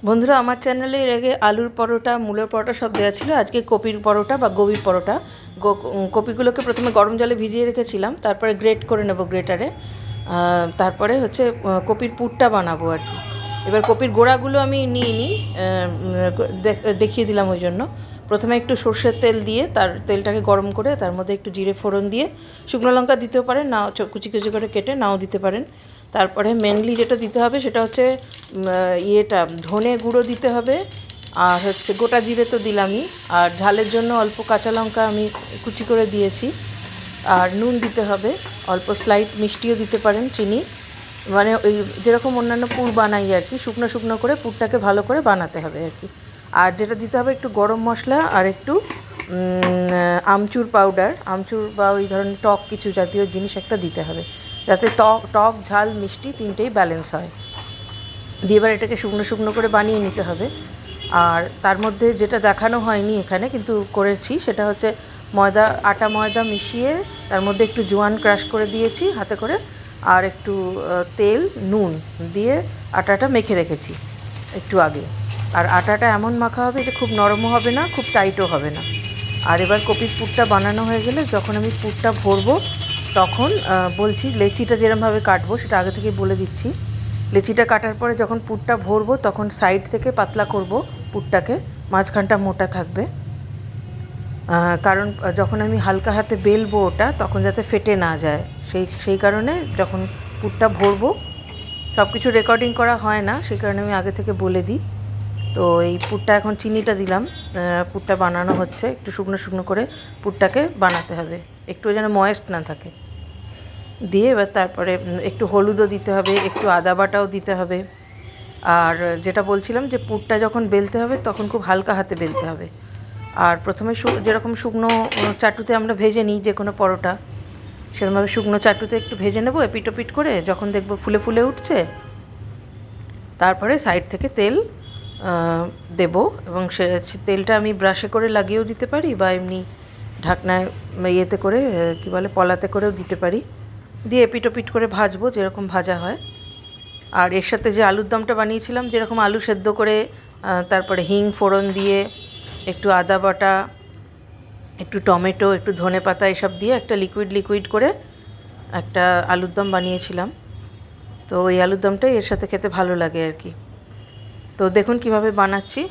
বন্ধুরা, আমার চ্যানেলে এর আগে আলুর পরোটা, মূলের পরোটা সব দেওয়া ছিল। আজকে কপির পরোটা বা গোবির পরোটা। কপিগুলোকে প্রথমে গরম জলে ভিজিয়ে রেখেছিলাম, তারপরে গ্রেট করে নেব গ্রেটারে। তারপরে হচ্ছে কপির পুরটা বানাবো আর কি। এবার কপির গোড়াগুলো আমি নিয়ে নিই, দেখিয়ে দিলাম ওই জন্য। প্রথমে একটু সর্ষের তেল দিয়ে তার তেলটাকে গরম করে তার মধ্যে একটু জিরে ফোড়ন দিয়ে, শুকনো লঙ্কা দিতেও পারেন, নাও কুচি কুচি করে কেটে নাও দিতে পারেন। তারপরে মেনলি যেটা দিতে হবে সেটা হচ্ছে ধনে গুঁড়ো দিতে হবে, আর হচ্ছে গোটা জিরে তো দিলামই, আর ঝালের জন্য অল্প কাঁচা লঙ্কা আমি কুচি করে দিয়েছি, আর নুন দিতে হবে, অল্প স্লাইট মিষ্টিও দিতে পারেন, চিনি, মানে ওই যেরকম অন্যান্য পুর বানাই আর কি, শুকনো শুকনো করে পুরটাকে ভালো করে বানাতে হবে আর কি। আর যেটা দিতে হবে একটু গরম মশলা আর একটু আমচুর পাউডার, আমচুর বা ওই ধরনের টক কিছু জাতীয় জিনিস একটা দিতে হবে, যাতে টক ঝাল মিষ্টি তিনটেই ব্যালেন্স হয়। দিয়ে এবার এটাকে শুকনো শুকনো করে বানিয়ে নিতে হবে। আর তার মধ্যে যেটা দেখানো হয়নি এখানে কিন্তু করেছি, সেটা হচ্ছে আটা ময়দা মিশিয়ে তার মধ্যে একটু জোয়ান ক্রাশ করে দিয়েছি হাতে করে, আর একটু তেল নুন দিয়ে আটাটা মেখে রেখেছি একটু আগে। আর আটাটা এমন মাখা হবে যে খুব নরমও হবে না, খুব টাইটও হবে না। আর এবার কপির পুরটা বানানো হয়ে গেলে যখন আমি পুরটা ভরবো তখন বলছি, লেচিটা যেরমভাবে কাটবো সেটা আগে থেকে বলে দিচ্ছি। লেচিটা কাটার পরে যখন পুরটা ভরবো তখন সাইড থেকে পাতলা করব পুরটাকে, মাঝখানটা মোটা থাকবে। কারণ যখন আমি হালকা হাতে বেলবো ওটা তখন যাতে ফেটে না যায়, সেই কারণে যখন পুরটা ভরবো, সব কিছু রেকর্ডিং করা হয় না, সেই কারণে আমি আগে থেকে বলে দিই। তো এই পুরটা এখন চিনিটা দিলাম, পুরটা বানানো হচ্ছে, একটু শুকনো শুকনো করে পুরটাকে বানাতে হবে, একটু যেন ময়েস্ট না থাকে। দিয়ে এবার তারপরে একটু হলুদও দিতে হবে, একটু আদা বাটাও দিতে হবে। আর যেটা বলছিলাম যে পুরটা যখন বেলতে হবে তখন খুব হালকা হাতে বেলতে হবে। আর প্রথমে যেরকম শুকনো চাটুতে আমরা ভেজে নিই যে কোনো পরোটা, সেরকমভাবে শুকনো চাটুতে একটু ভেজে নেবো এপিট ওপিট করে, যখন দেখবো ফুলে ফুলে উঠছে তারপরে সাইড থেকে তেল দেব, এবং সে তেলটা আমি ব্রাশে করে লাগিয়েও দিতে পারি বা এমনি ঢাকনায় ইয়েতে করে কী বলে পলাতে করেও দিতে পারি। দিয়ে এপিট ওপিট করে ভাজবো যেরকম ভাজা হয়। আর এর সাথে যে আলুর দমটা বানিয়েছিলাম, যেরকম আলু সেদ্ধ করে তারপরে হিং ফোড়ন দিয়ে একটু আদা বাটা, একটু টমেটো, একটু ধনে পাতা এসব দিয়ে একটা লিকুইড করে একটা আলুর দম বানিয়েছিলাম। তো ওই আলুর দমটাই এর সাথে খেতে ভালো লাগে আর কি। তো দেখুন কিভাবে বানাচ্ছি।